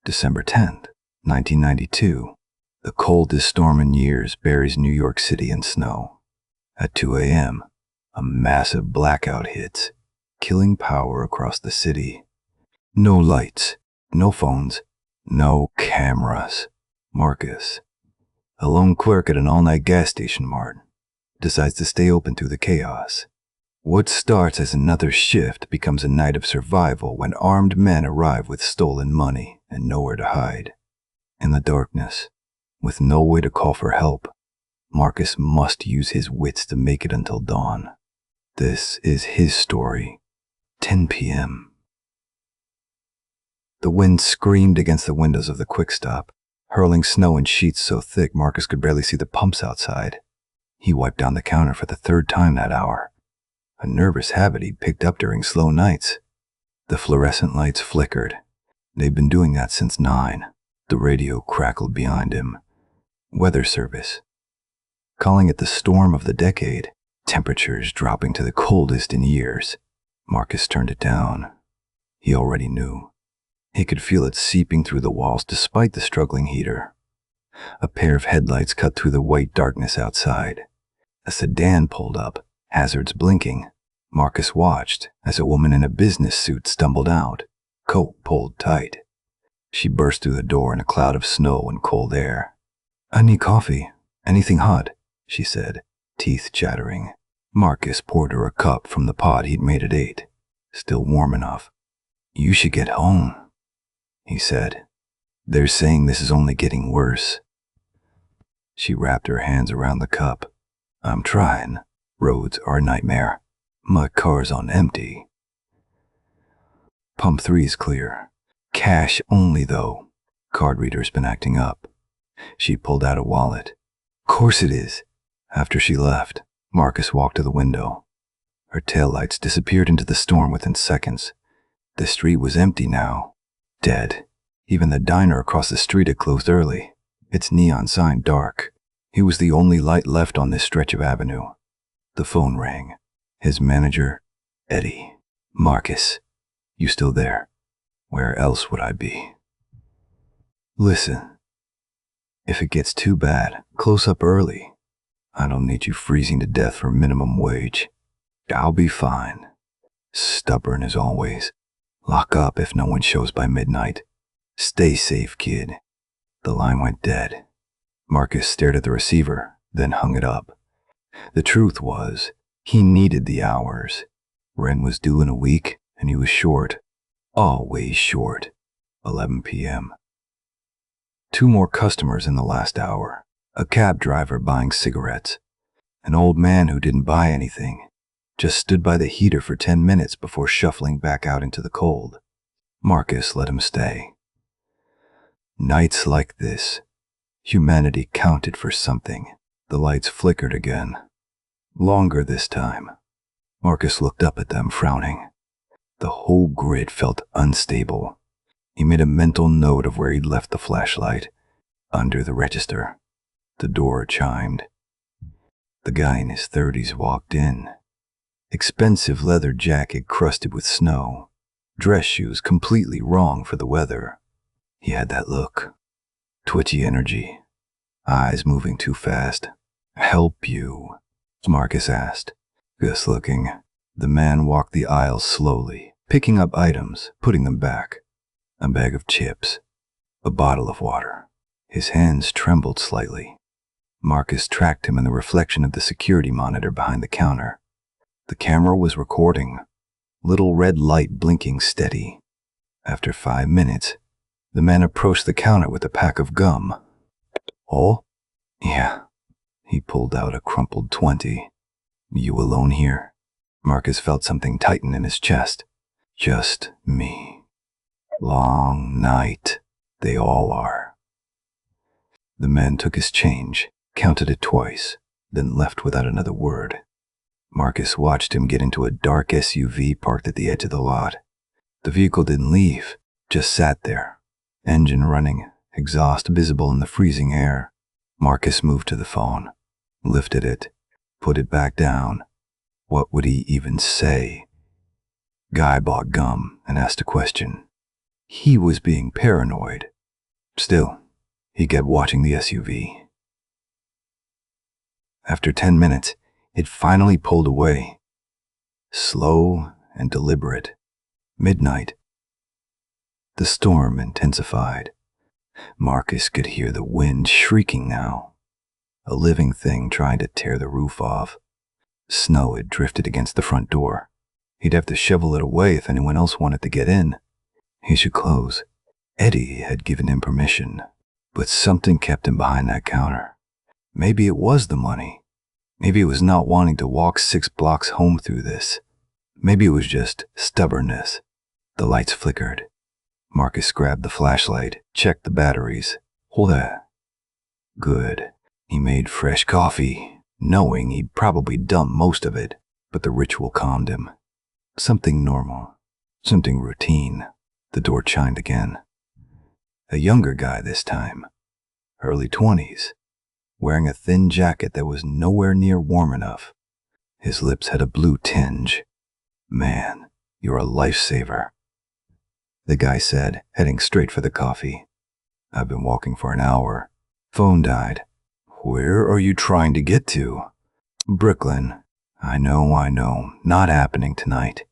December 10th, 1992. The coldest storm in years buries New York City in snow. At 2 a.m., a massive blackout hits, killing power across the city. No lights, no phones, no cameras. Marcus, a lone clerk at an all-night gas station mart, decides to stay open through the chaos. What starts as another shift becomes a night of survival when armed men arrive with stolen money and nowhere to hide. In the darkness, with no way to call for help, Marcus must use his wits to make it until dawn. This is his story. 10 p.m. The wind screamed against the windows of the quick stop, hurling snow in sheets so thick Marcus could barely see the pumps outside. He wiped down the counter for the third time that hour, a nervous habit he'd picked up during slow nights. The fluorescent lights flickered. They'd been doing that since 9. The radio crackled behind him. Weather service, calling it the storm of the decade. Temperatures dropping to the coldest in years. Marcus turned it down. He already knew. He could feel it seeping through the walls despite the struggling heater. A pair of headlights cut through the white darkness outside. A sedan pulled up, hazards blinking. Marcus watched as a woman in a business suit stumbled out, coat pulled tight. She burst through the door in a cloud of snow and cold air. "I need coffee. Anything hot," she said, teeth chattering. Marcus poured her a cup from the pot he'd made at 8, still warm enough. "You should get home," he said. "They're saying this is only getting worse." She wrapped her hands around the cup. "I'm trying. Roads are a nightmare. My car's on empty. Pump 3's clear. Cash only though. Card reader's been acting up." She pulled out a wallet. "Course it is." After she left, Marcus walked to the window. Her taillights disappeared into the storm within seconds. The street was empty now. Dead. Even the diner across the street had closed early, its neon sign dark. He was the only light left on this stretch of avenue. The phone rang. His manager, Eddie. "Marcus, you still there? Where else would I be?" "Listen, if it gets too bad, close up early. I don't need you freezing to death for minimum wage. I'll be fine. Stubborn as always. Lock up if no one shows by midnight. Stay safe, kid." The line went dead. Marcus stared at the receiver, then hung it up. The truth was, he needed the hours. Rent was due in a week, and he was short. Always short. 11 p.m. 2 more customers in the last hour. A cab driver buying cigarettes. An old man who didn't buy anything, just stood by the heater for 10 minutes before shuffling back out into the cold. Marcus let him stay. Nights like this, humanity counted for something. The lights flickered again. Longer this time. Marcus looked up at them, frowning. The whole grid felt unstable. He made a mental note of where he'd left the flashlight. Under the register. The door chimed. The guy in his 30s walked in. Expensive leather jacket crusted with snow. Dress shoes completely wrong for the weather. He had that look. Twitchy energy. Eyes moving too fast. "Help you?" Marcus asked. Just looking. The man walked the aisle slowly, picking up items, putting them back. A bag of chips. A bottle of water. His hands trembled slightly. Marcus tracked him in the reflection of the security monitor behind the counter. The camera was recording. Little red light blinking steady. After 5 minutes, the man approached the counter with a pack of gum. "Oh?" "Yeah." He pulled out a crumpled 20. "You alone here?" Marcus felt something tighten in his chest. "Just me. Long night. They all are." The man took his change, counted it twice, then left without another word. Marcus watched him get into a dark SUV parked at the edge of the lot. The vehicle didn't leave, just sat there, engine running, exhaust visible in the freezing air. Marcus moved to the phone, lifted it, put it back down. What would he even say? Guy bought gum and asked a question. He was being paranoid. Still, he kept watching the SUV. After 10 minutes, it finally pulled away. Slow and deliberate. Midnight. The storm intensified. Marcus could hear the wind shrieking now. A living thing trying to tear the roof off. Snow had drifted against the front door. He'd have to shovel it away if anyone else wanted to get in. He should close. Eddie had given him permission, but something kept him behind that counter. Maybe it was the money. Maybe it was not wanting to walk 6 blocks home through this. Maybe it was just stubbornness. The lights flickered. Marcus grabbed the flashlight, checked the batteries. Hold that. Good. He made fresh coffee, knowing he'd probably dump most of it, but the ritual calmed him. Something normal. Something routine. The door chimed again. A younger guy this time. Early 20s. Wearing a thin jacket that was nowhere near warm enough. His lips had a blue tinge. Man, you're a lifesaver, the guy said, heading straight for the coffee. I've been walking for an hour. Phone died. Where are you trying to get to? Brooklyn. I know. Not happening tonight.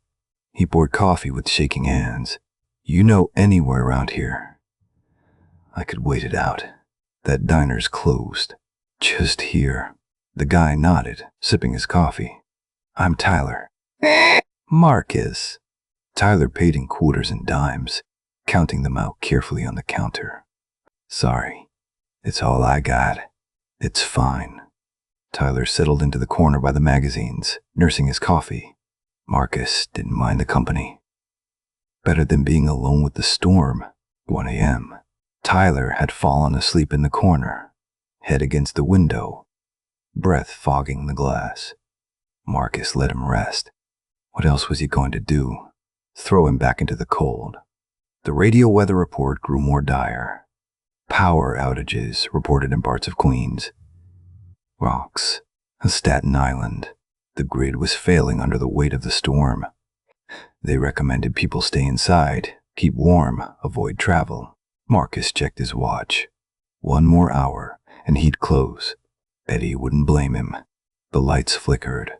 He poured coffee with shaking hands. You know anywhere around here? I could wait it out. That diner's closed. Just here. The guy nodded, sipping his coffee. I'm Tyler. Marcus. Tyler paid in quarters and dimes, counting them out carefully on the counter. Sorry. It's all I got. It's fine. Tyler settled into the corner by the magazines, nursing his coffee. Marcus didn't mind the company. Better than being alone with the storm. 1 a.m. Tyler had fallen asleep in the corner, head against the window, breath fogging the glass. Marcus let him rest. What else was he going to do? Throw him back into the cold. The radio weather report grew more dire. Power outages reported in parts of Queens. Rocks, Staten Island. The grid was failing under the weight of the storm. They recommended people stay inside, keep warm, avoid travel. Marcus checked his watch. 1 more hour, and he'd close. Eddie wouldn't blame him. The lights flickered,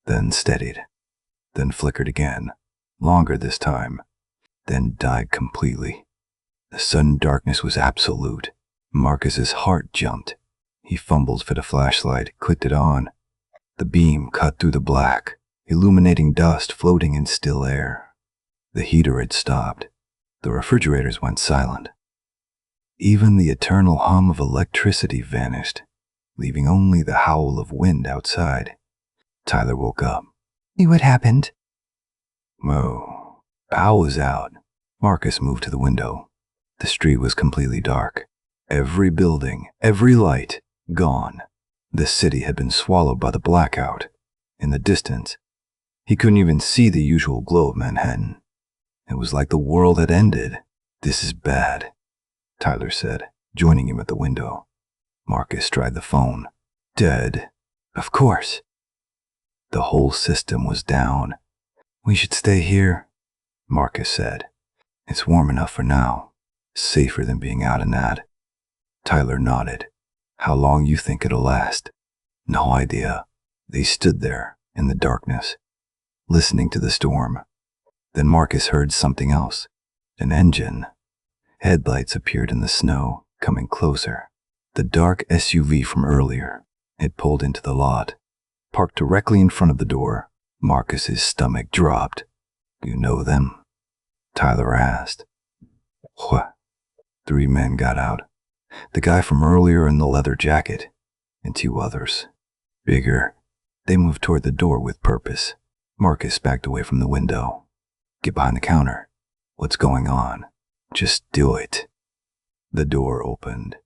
then steadied, then flickered again, longer this time, then died completely. The sudden darkness was absolute. Marcus's heart jumped. He fumbled for the flashlight, clicked it on. The beam cut through the black, illuminating dust floating in still air. The heater had stopped. The refrigerators went silent. Even the eternal hum of electricity vanished, leaving only the howl of wind outside. Tyler woke up. What happened? Oh, power was out. Marcus moved to the window. The street was completely dark. Every building, every light, gone. The city had been swallowed by the blackout. In the distance, he couldn't even see the usual glow of Manhattan. It was like the world had ended. This is bad, Tyler said, joining him at the window. Marcus tried the phone. Dead. Of course. The whole system was down. We should stay here, Marcus said. It's warm enough for now. Safer than being out in that. Tyler nodded. How long you think it'll last? No idea. They stood there in the darkness, listening to the storm. Then Marcus heard something else. An engine. Headlights appeared in the snow, coming closer. The dark SUV from earlier. It pulled into the lot. Parked directly in front of the door. Marcus's stomach dropped. You know them? Tyler asked. What? 3 men got out. The guy from earlier in the leather jacket, and 2 others. Bigger. They moved toward the door with purpose. Marcus backed away from the window. Get behind the counter. What's going on? Just do it. The door opened.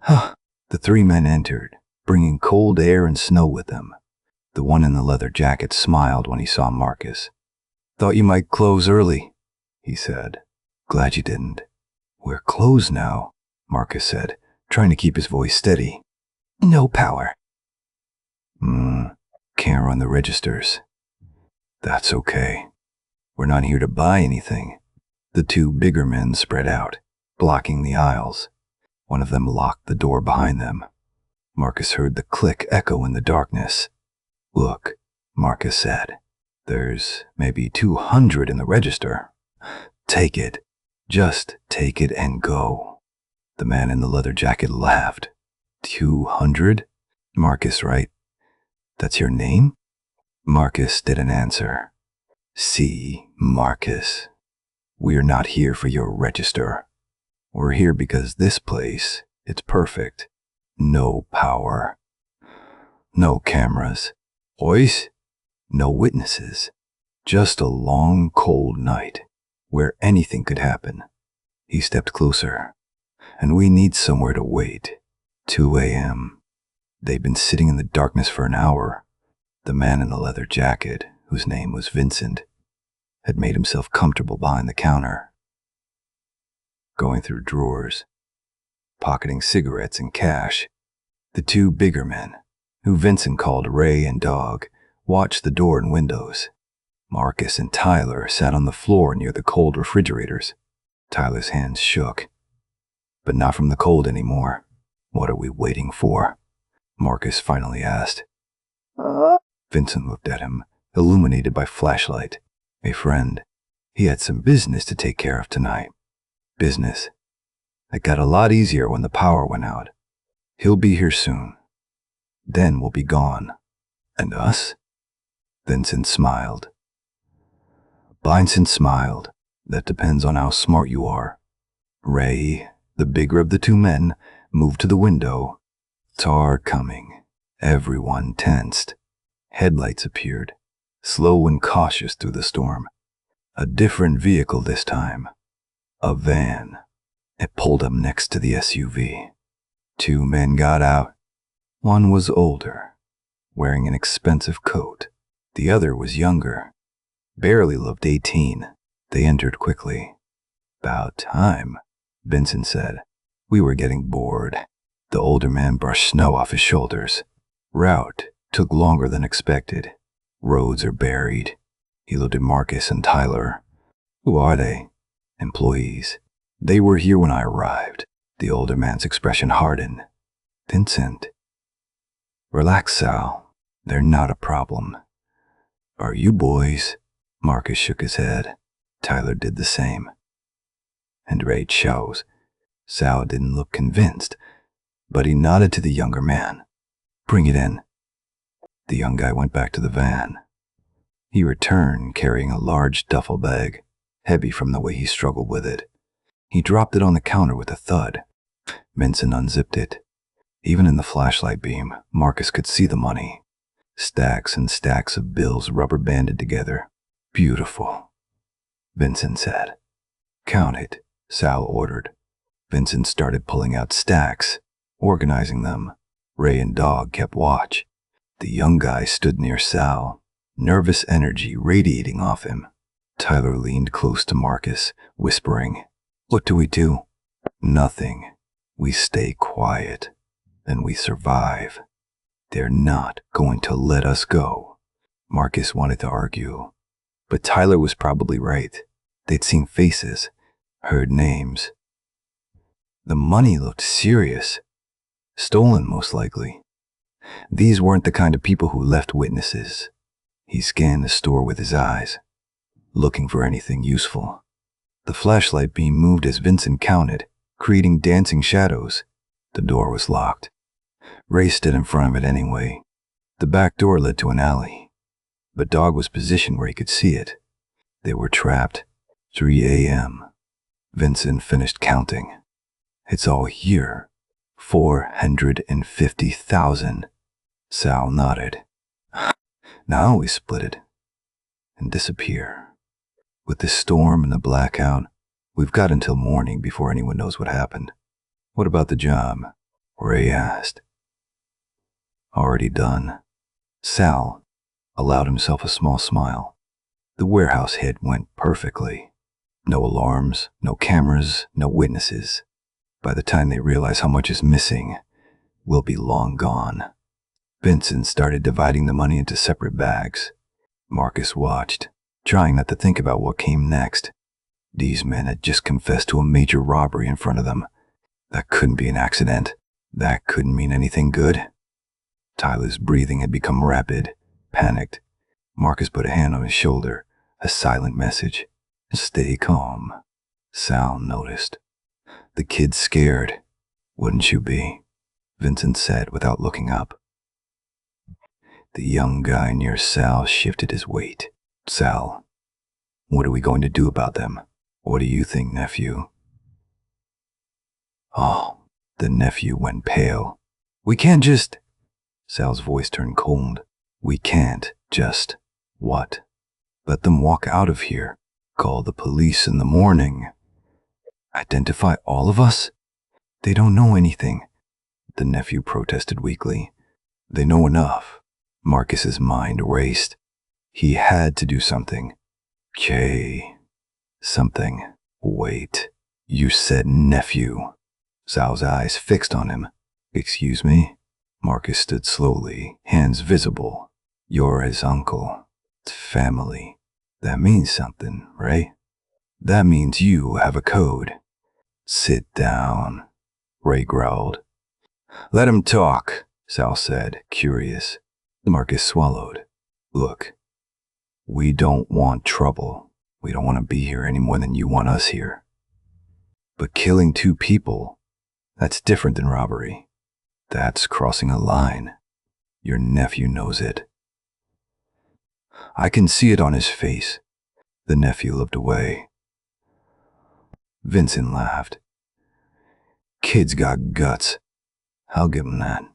The 3 men entered, bringing cold air and snow with them. The one in the leather jacket smiled when he saw Marcus. Thought you might close early, he said. Glad you didn't. We're closed now, Marcus said, trying to keep his voice steady. No power. Can't run the registers. That's okay. We're not here to buy anything. The 2 bigger men spread out, blocking the aisles. One of them locked the door behind them. Marcus heard the click echo in the darkness. "Look," Marcus said. "There's maybe 200 in the register. Take it. Just take it and go." The man in the leather jacket laughed. 200? Marcus, right? That's your name? Marcus didn't answer. "See, Marcus, we're not here for your register. We're here because this place, it's perfect. No power. No cameras. Boys, no witnesses. Just a long, cold night where anything could happen." He stepped closer. "And we need somewhere to wait. 2 a.m. They've been sitting in the darkness for an hour." The man in the leather jacket, whose name was Vincent, had made himself comfortable behind the counter, going through drawers, pocketing cigarettes and cash. The two bigger men, who Vincent called Ray and Dog, watched the door and windows. Marcus and Tyler sat on the floor near the cold refrigerators. Tyler's hands shook, but not from the cold anymore. "What are we waiting for?" Marcus finally asked. Vincent looked at him, illuminated by flashlight. "A friend. He had some business to take care of tonight." "Business? It got a lot easier when the power went out. He'll be here soon. Then we'll be gone." "And us?" Vincent smiled. Vincent smiled. "That depends on how smart you are." Ray, the bigger of the two men, moved to the window. Tar coming. Everyone tensed. Headlights appeared, slow and cautious through the storm. A different vehicle this time. A van. It pulled up next to the SUV. Two men got out. One was older, wearing an expensive coat. The other was younger, barely looked 18. They entered quickly. "About time," Vincent said. "We were getting bored." The older man brushed snow off his shoulders. "Route took longer than expected. Roads are buried." He looked at Marcus and Tyler. "Who are they?" "Employees. They were here when I arrived." The older man's expression hardened. "Vincent, relax, Sal. They're not a problem." "Are you boys?" Marcus shook his head. Tyler did the same. And Ray chose. Sal didn't look convinced, but he nodded to the younger man. "Bring it in." The young guy went back to the van. He returned carrying a large duffel bag, heavy from the way he struggled with it. He dropped it on the counter with a thud. Vincent unzipped it. Even in the flashlight beam, Marcus could see the money. Stacks and stacks of bills rubber-banded together. "Beautiful," Vincent said. "Count it," Sal ordered. Vincent started pulling out stacks, organizing them. Ray and Dog kept watch. The young guy stood near Sal, nervous energy radiating off him. Tyler leaned close to Marcus, whispering, "What do we do?" "Nothing. We stay quiet, and we survive. They're not going to let us go." Marcus wanted to argue, but Tyler was probably right. They'd seen faces, heard names. The money looked serious. Stolen, most likely. These weren't the kind of people who left witnesses. He scanned the store with his eyes, looking for anything useful. The flashlight beam moved as Vincent counted, creating dancing shadows. The door was locked. Ray stood in front of it anyway. The back door led to an alley, but Dog was positioned where he could see it. They were trapped. 3 a.m. Vincent finished counting. "It's all here. 450,000. Sal nodded. "Now we split it and disappear. With the storm and the blackout, we've got until morning before anyone knows what happened." "What about the job?" Ray asked. "Already done." Sal allowed himself a small smile. The warehouse hit went perfectly. No alarms, no cameras, no witnesses. By the time they realize how much is missing, we'll be long gone. Vincent started dividing the money into separate bags. Marcus watched, trying not to think about what came next. These men had just confessed to a major robbery in front of them. That couldn't be an accident. That couldn't mean anything good. Tyler's breathing had become rapid, panicked. Marcus put a hand on his shoulder, a silent message. Stay calm. Sal noticed. The kid's scared. Wouldn't you be? Vincent said without looking up. The young guy near Sal shifted his weight. Sal, what are we going to do about them? What do you think, nephew? Oh, the nephew went pale. We can't just... Sal's voice turned cold. We can't just... What? Let them walk out of here. Call the police in the morning. Identify all of us? They don't know anything. The nephew protested weakly. They know enough. Marcus's mind raced. He had to do something. Okay. Something. Wait. You said nephew. Sal's eyes fixed on him. Excuse me? Marcus stood slowly, hands visible. You're his uncle. It's family. That means something, right? That means you have a code. Sit down, Ray growled. Let him talk, Sal said, curious. Marcus swallowed. Look, we don't want trouble. We don't want to be here any more than you want us here. But killing 2 people, that's different than robbery. That's crossing a line. Your nephew knows it. I can see it on his face. The nephew looked away. Vincent laughed. Kid's got guts. I'll give him that.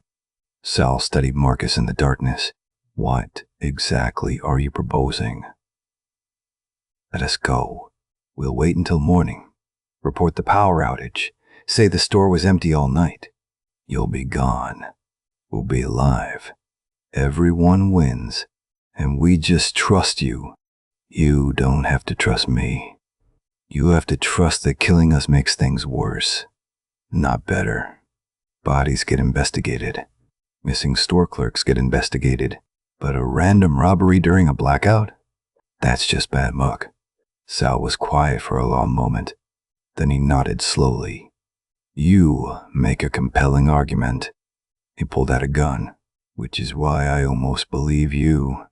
Sal studied Marcus in the darkness. What exactly are you proposing? Let us go. We'll wait until morning. Report the power outage. Say the store was empty all night. You'll be gone. We'll be alive. Everyone wins. And we just trust you. You don't have to trust me. You have to trust that killing us makes things worse, not better. Bodies get investigated. Missing store clerks get investigated. But a random robbery during a blackout? That's just bad luck. Sal was quiet for a long moment. Then he nodded slowly. You make a compelling argument. He pulled out a gun, which is why I almost believe you.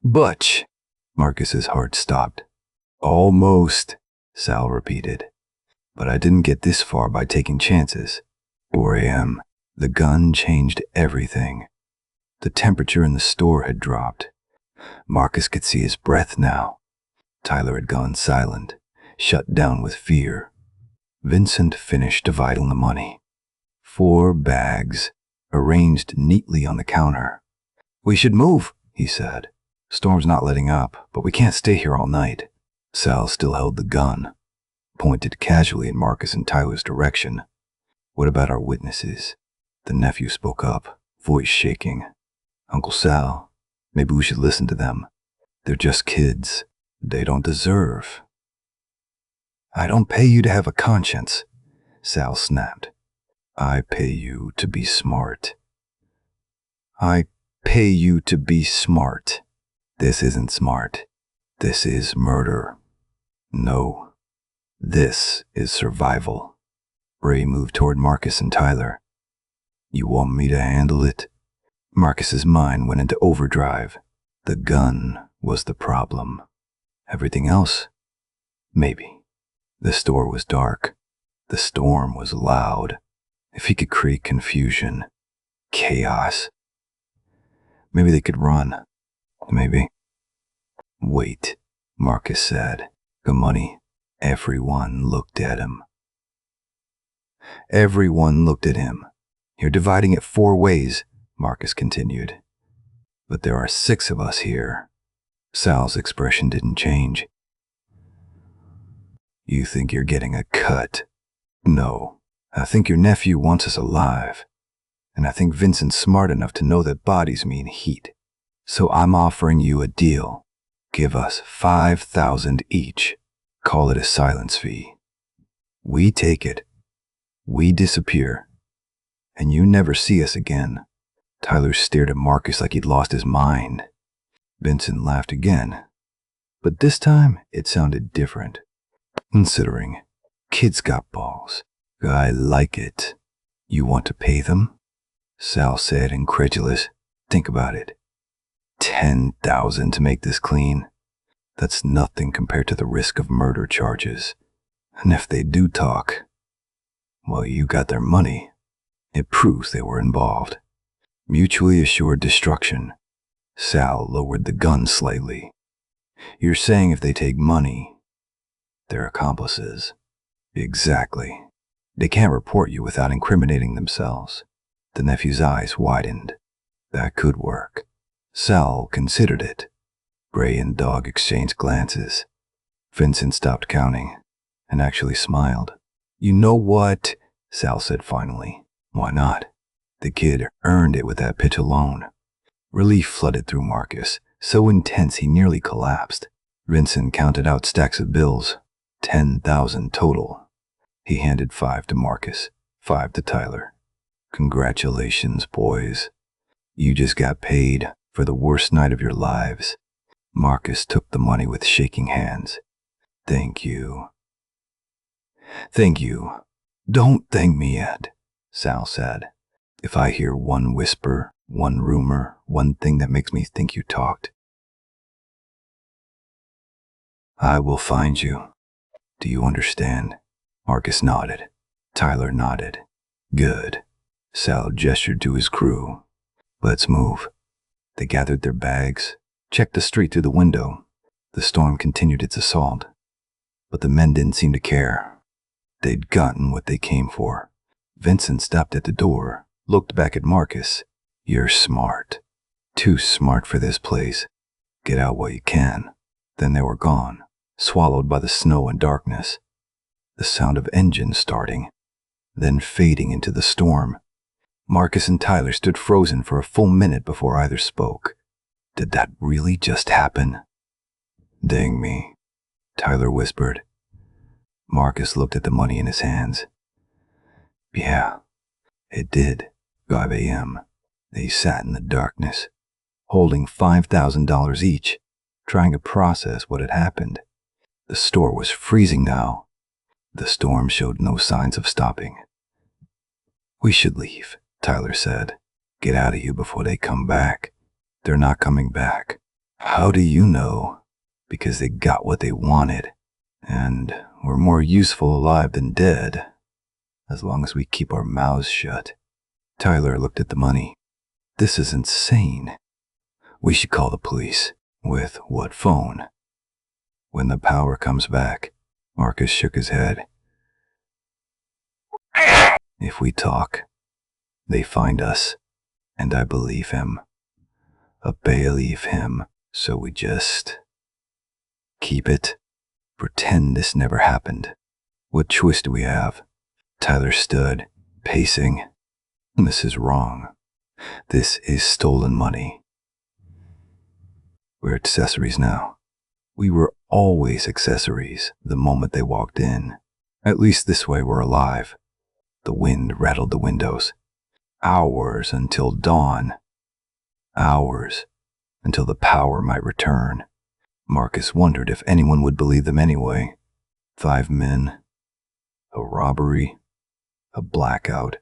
Butch! Marcus's heart stopped. Almost, Sal repeated. But I didn't get this far by taking chances. 4 a.m. The gun changed everything. The temperature in the store had dropped. Marcus could see his breath now. Tyler had gone silent, shut down with fear. Vincent finished dividing the money. 4 bags, arranged neatly on the counter. We should move, he said. Storm's not letting up, but we can't stay here all night. Sal still held the gun, pointed casually in Marcus and Tyler's direction. What about our witnesses? The nephew spoke up, voice shaking. Uncle Sal, maybe we should listen to them. They're just kids. They don't deserve. I don't pay you to have a conscience, Sal snapped. I pay you to be smart. I pay you to be smart. This isn't smart. This is murder. No, this is survival. Ray moved toward Marcus and Tyler. You want me to handle it? Marcus's mind went into overdrive. The gun was the problem. Everything else? Maybe. The store was dark. The storm was loud. If he could create confusion, chaos, maybe they could run. Maybe. Wait, Marcus said. The money. Everyone looked at him. Everyone looked at him. You're dividing it 4 ways, Marcus continued. But there are 6 of us here. Sal's expression didn't change. You think you're getting a cut? No, I think your nephew wants us alive. And I think Vincent's smart enough to know that bodies mean heat. So I'm offering you a deal. Give us $5,000 each. Call it a silence fee. We take it. We disappear. And you never see us again. Tyler stared at Marcus like he'd lost his mind. Vincent laughed again. But this time, it sounded different. Considering, kids got balls. I like it. You want to pay them? Sal said, incredulous. Think about it. 10,000 to make this clean. That's nothing compared to the risk of murder charges. And if they do talk, well, you got their money. It proves they were involved. Mutually assured destruction. Sal lowered the gun slightly. You're saying if they take money, they're accomplices. Exactly. They can't report you without incriminating themselves. The nephew's eyes widened. That could work. Sal considered it. Gray and Dog exchanged glances. Vincent stopped counting and actually smiled. You know what? Sal said finally. Why not? The kid earned it with that pitch alone. Relief flooded through Marcus, so intense he nearly collapsed. Vincent counted out stacks of bills. 10,000 total. He handed 5 to Marcus, 5 to Tyler. Congratulations, boys. You just got paid for the worst night of your lives. Marcus took the money with shaking hands. Thank you. Thank you. Don't thank me yet, Sal said. If I hear one whisper, one rumor, one thing that makes me think you talked, I will find you. Do you understand? Marcus nodded. Tyler nodded. Good. Sal gestured to his crew. Let's move. They gathered their bags, checked the street through the window. The storm continued its assault. But the men didn't seem to care. They'd gotten what they came for. Vincent stopped at the door, looked back at Marcus. You're smart. Too smart for this place. Get out while you can. Then they were gone, swallowed by the snow and darkness. The sound of engines starting, then fading into the storm. Marcus and Tyler stood frozen for a full minute before either spoke. Did that really just happen? Dang me, Tyler whispered. Marcus looked at the money in his hands. Yeah, it did. 5 a.m. They sat in the darkness, holding $5,000 each, trying to process what had happened. The store was freezing now. The storm showed no signs of stopping. We should leave, Tyler said. Get out of here before they come back. They're not coming back. How do you know? Because they got what they wanted. And we're more useful alive than dead, as long as we keep our mouths shut. Tyler looked at the money. This is insane. We should call the police. With what phone? When the power comes back. Marcus shook his head. If we talk, they find us, and I believe him. Believe him, so we just keep it. Pretend this never happened. What choice do we have? Tyler stood, pacing. This is wrong. This is stolen money. We're accessories now. We were always accessories the moment they walked in. At least this way we're alive. The wind rattled the windows. Hours until dawn. Hours until the power might return. Marcus wondered if anyone would believe them anyway. 5 men. A robbery. A blackout.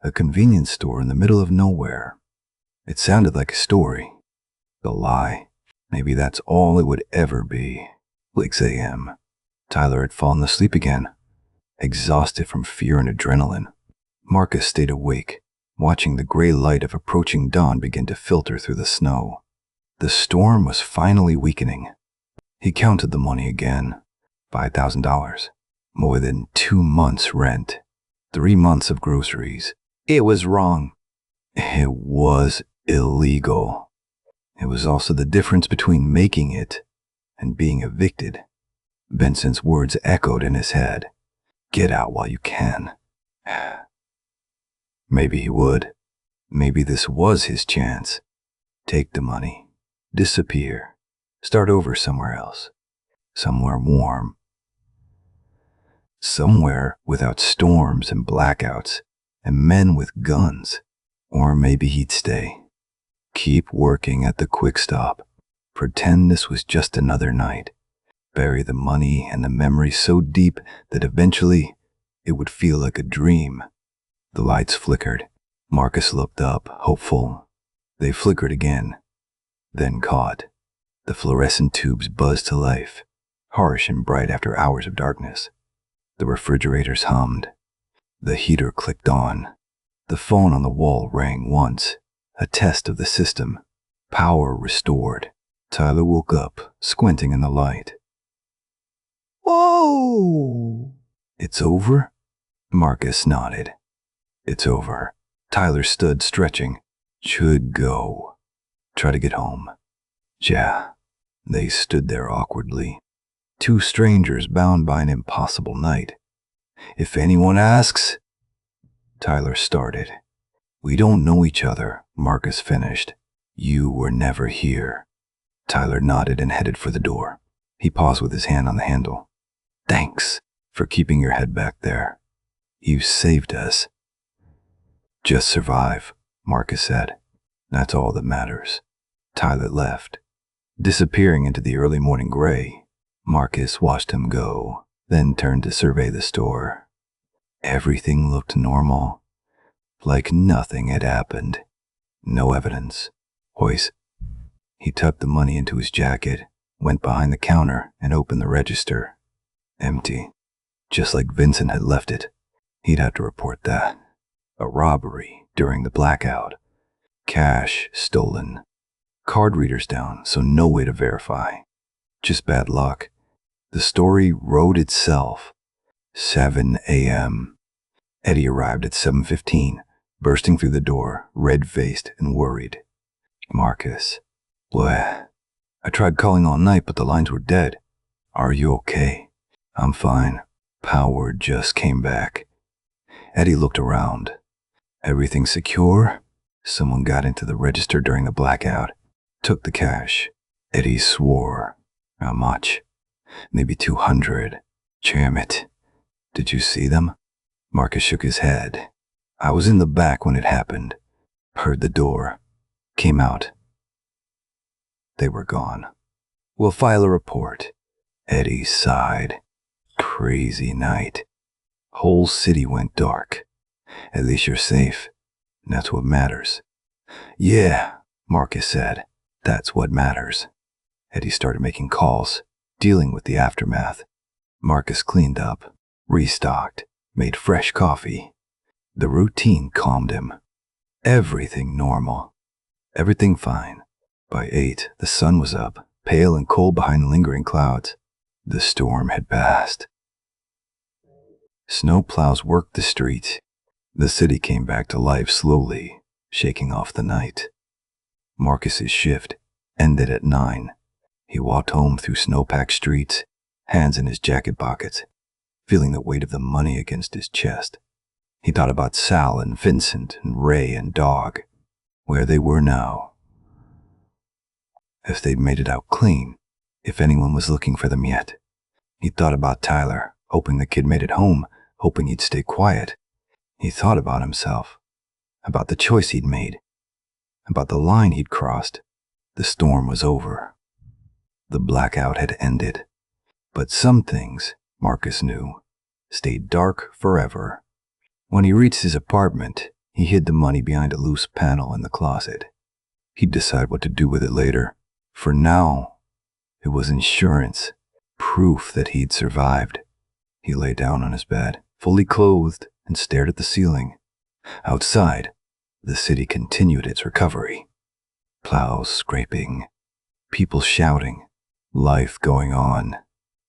A convenience store in the middle of nowhere. It sounded like a story. A lie. Maybe that's all it would ever be. 6 a.m. Tyler had fallen asleep again, exhausted from fear and adrenaline. Marcus stayed awake, watching the gray light of approaching dawn begin to filter through the snow. The storm was finally weakening. He counted the money again. $5,000. More than 2 months' rent. 3 months of groceries. It was wrong. It was illegal. It was also the difference between making it and being evicted. Benson's words echoed in his head. Get out while you can. Maybe he would. Maybe this was his chance. Take the money. Disappear. Start over somewhere else. Somewhere warm. Somewhere without storms and blackouts and men with guns. Or maybe he'd stay. Keep working at the quick stop. Pretend this was just another night. Bury the money and the memories so deep that eventually it would feel like a dream. The lights flickered. Marcus looked up, hopeful. They flickered again, then caught. The fluorescent tubes buzzed to life, harsh and bright after hours of darkness. The refrigerators hummed. The heater clicked on. The phone on the wall rang once, a test of the system. Power restored. Tyler woke up, squinting in the light. Whoa! It's over? Marcus nodded. It's over. Tyler stood, stretching. Should go. Try to get home. Yeah. They stood there awkwardly. Two strangers bound by an impossible night. If anyone asks... Tyler started. We don't know each other, Marcus finished. You were never here. Tyler nodded and headed for the door. He paused with his hand on the handle. Thanks for keeping your head back there. You saved us. Just survive, Marcus said. That's all that matters. Tyler left, disappearing into the early morning gray. Marcus watched him go, then turned to survey the store. Everything looked normal, like nothing had happened. No evidence. Hoist. He tucked the money into his jacket, went behind the counter, and opened the register. Empty. Just like Vincent had left it. He'd have to report that. A robbery during the blackout. Cash stolen. Card readers down, so no way to verify. Just bad luck. The story wrote itself. 7 a.m. Eddie arrived at 7:15, bursting through the door, red-faced and worried. Marcus. What? I tried calling all night, but the lines were dead. Are you okay? I'm fine. Power just came back. Eddie looked around. Everything secure? Someone got into the register during the blackout. Took the cash. Eddie swore. How much? Maybe 200. Damn it. Did you see them? Marcus shook his head. I was in the back when it happened. Heard the door. Came out. They were gone. We'll file a report. Eddie sighed. Crazy night. Whole city went dark. At least you're safe. That's what matters. Yeah, Marcus said. That's what matters. Eddie started making calls, dealing with the aftermath. Marcus cleaned up, restocked, made fresh coffee. The routine calmed him. Everything normal. Everything fine. By 8, the sun was up, pale and cold behind lingering clouds. The storm had passed. Snowplows worked the streets. The city came back to life slowly, shaking off the night. Marcus's shift ended at 9. He walked home through snow-packed streets, hands in his jacket pockets, feeling the weight of the money against his chest. He thought about Sal and Vincent and Ray and Dog, where they were now. If they'd made it out clean, if anyone was looking for them yet. He thought about Tyler, hoping the kid made it home, hoping he'd stay quiet. He thought about himself, about the choice he'd made, about the line he'd crossed. The storm was over. The blackout had ended. But some things, Marcus knew, stayed dark forever. When he reached his apartment, he hid the money behind a loose panel in the closet. He'd decide what to do with it later. For now, it was insurance, proof that he'd survived. He lay down on his bed, fully clothed, and stared at the ceiling. Outside, the city continued its recovery. Plows scraping, people shouting, life going on.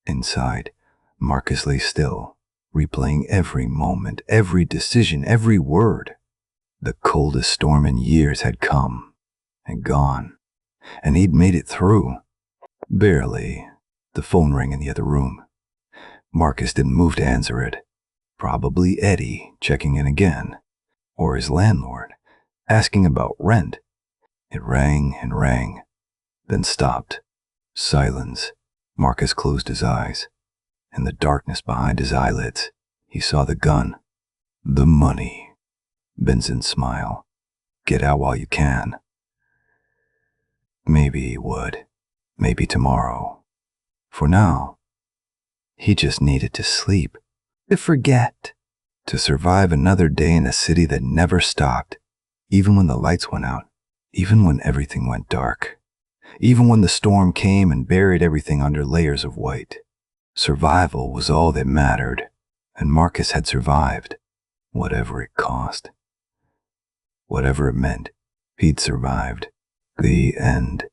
Inside, Marcus lay still, replaying every moment, every decision, every word. The coldest storm in years had come and gone, and he'd made it through. Barely. The phone rang in the other room. Marcus didn't move to answer it. Probably Eddie checking in again, or his landlord, asking about rent. It rang and rang, then stopped. Silence. Marcus closed his eyes. In the darkness behind his eyelids, he saw the gun. The money. Vincent's smile. Get out while you can. Maybe he would. maybe tomorrow. For now, he just needed to sleep, to forget, to survive another day in a city that never stopped, even when the lights went out, even when everything went dark, even when the storm came and buried everything under layers of white. Survival was all that mattered, and Marcus had survived, whatever it cost. Whatever it meant, he'd survived. The end.